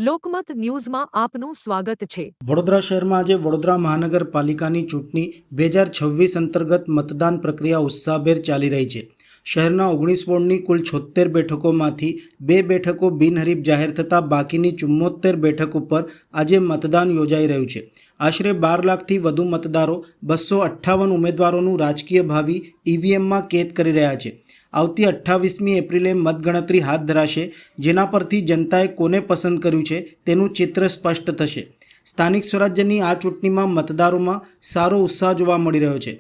લોકમત ન્યૂઝમાં આપનું સ્વાગત છે। વડોદરા શહેરમાં આજે વડોદરા મહાનગરપાલિકાની ચૂંટણી 2026 અંતર્ગત મતદાન પ્રક્રિયા ઉત્સાહભેર ચાલી રહી છે। શહેરના 19 વોર્ડની કુલ 76 બેઠકોમાંથી 2 બેઠકો બિનહરીફ જાહેર થતાં બાકીની 74 બેઠક ઉપર આજે મતદાન યોજાઈ રહ્યું છે। આશરે 12 લાખથી વધુ મતદારો 258 ઉમેદવારોનું રાજકીય ભાવિ ઈવીએમમાં કેદ કરી રહ્યા છે। આવતી 28મી એપ્રિલે મતગણતરી હાથ ધરાશે, જેના પરથી જનતાએ કોને પસંદ કર્યું છે તેનું ચિત્ર સ્પષ્ટ થશે। સ્થાનિક સ્વરાજ્યની આ ચૂંટણીમાં મતદારોમાં સારો ઉત્સાહ જોવા મળી રહ્યો છે।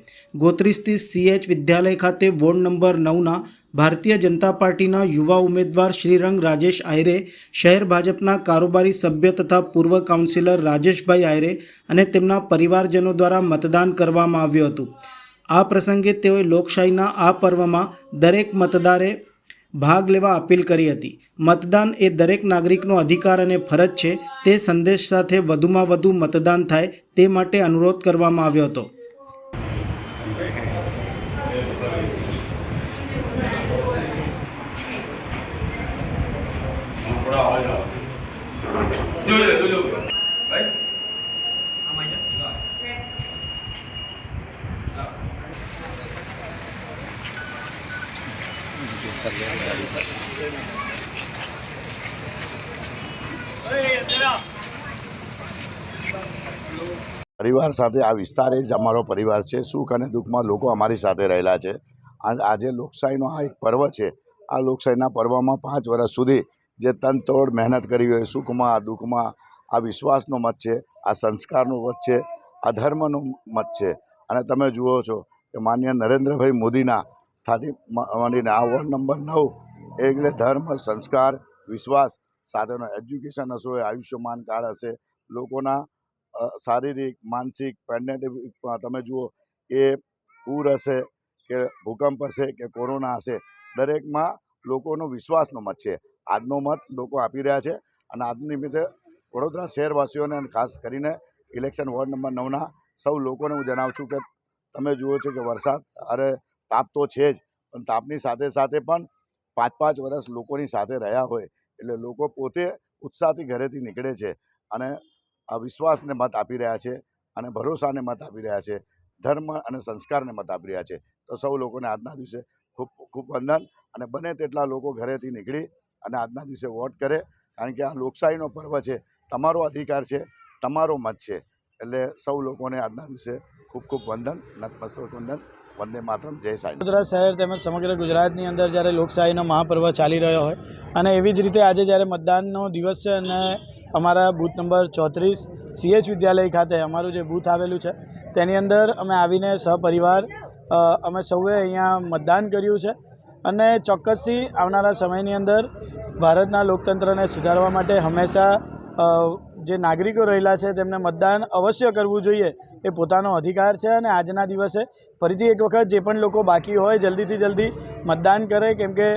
ગોત્રી સ્થિત CH વિદ્યાલય ખાતે વોર્ડ નંબર 9ના ભારતીય જનતા પાર્ટીના યુવા ઉમેદવાર શ્રીરંગ રાજેશ આયરે, શહેર ભાજપના કારોબારી સભ્ય તથા પૂર્વ કાઉન્સિલર રાજેશભાઈ આયરે અને તેમના પરિવારજનો દ્વારા મતદાન કરવામાં આવ્યું હતું। આ પ્રસંગે તેઓએ લોકશાહીના આ પર્વમાં દરેક મતદારે ભાગ લેવા અપીલ કરી હતી। મતદાન એ દરેક નાગરિકનો અધિકાર અને ફરજ છે, તે સંદેશ સાથે વધુમાં વધુ મતદાન થાય તે માટે અનુરોધ કરવામાં આવ્યો હતો। परिवार साथे आ विस्तार ज अमारो परिवार है। सुख और दुख में लोग अमारी साथे रहेला छे। आज लोकशाहीनो आ एक पर्व है। आ लोकशाहीना पर्व में 5 वर्ष सुधी जे तनतोड़ मेहनत करी होय, सुख में दुख में आ विश्वासनो मत है, आ संस्कारनो मत है, आ धर्मनो मत है। अने तमे जुओ छो कि माननीय नरेन्द्रभाई मोदीना स्थानिक मळीने आ वोर्ड नंबर 9 એટલે धर्म, संस्कार, विश्वास साथेनो एज्युकेशन हशे, आयुष्यमान कार्ड हशे, लोकोना शारीरिक, मानसिक, पेन्डेटिक तमे जुओ के पूर हशे के भूकंप हशे के कोरोना हशे, दरेकमां लोकोनो विश्वासनो मत छे। आजनो मत लोको आपी रह्या छे अने आज निमित्ते वडोदरा शहेरवासीओने खास करीने इलेक्शन वोर्ड नंबर 9ना सौ लोकोने हूँ जणावुं छुं के तमे जुओ छो के वरसाद अरे ताप तो छे ज, पण तापनी साथे साथे पण 5-5 वर्ष लोकोनी साथे रह्या होय एटले लोको पोते उत्साहथी घरेथी निकळे छे अने आ विश्वासने मत आपी रह्या छे अने भरोसाने मत आपी रह्या छे, धर्म अने संस्कारने मत आपी रह्या छे। तो सौ लोकोने आजना दिवसे खूब खूब वंदन अने बने तेटला लोको घरेथी निकળી अने आजना दिवसे वोट करे, कारण के आ लोकशाहीनो पर्व छे। तमारो अधिकार छे, तमारो मत छे, एटले सौ लोकोने आजना दिवसे खूब खूब वंदन, नतमस्तक वंदन। वंदे मातरम, जय साईं। वडोदरा शहर तेमज समग्र गुजरातनी अंदर જ્યારે લોકશાહીનો મહાપર્વ ચાલી રહ્યો હોય અને એવી જ રીતે આજે જ્યારે મતદાનનો દિવસ છે અને અમારા બૂથ નંબર 34 CH વિદ્યાલય ખાતે અમારું જે બૂથ આવેલું છે તેની અંદર અમે આવીને સહપરિવાર અમે સૌએ અહીંયા મતદાન કર્યું છે અને ચોક્કસથી આવનારા સમયની અંદર ભારતના લોકતંત્રને સુધારવા માટે હંમેશા જે નાગરિકો રહેલા છે તેમને મતદાન અવશ્ય કરવું જોઈએ, એ પોતાનો અધિકાર છે। અને આજના દિવસે ફરીથી એક વખત જે પણ લોકો બાકી હોય જલ્દીથી જલ્દી મતદાન કરે, કેમ કે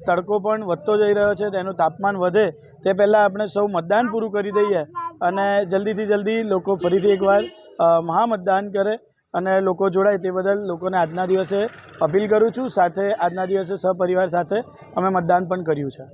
તડકો પણ વધતો જઈ રહ્યો છે, તેનું તાપમાન વધે તે પહેલાં આપણે સૌ મતદાન પૂરું કરી દઈએ અને જલ્દીથી જલ્દી લોકો ફરીથી એકવાર મહામતદાન કરે અને લોકો જોડાય તે બદલ લોકોને આજના દિવસે અપીલ કરું છું। સાથે આજના દિવસે સહપરિવાર સાથે અમે મતદાન પણ કર્યું છે।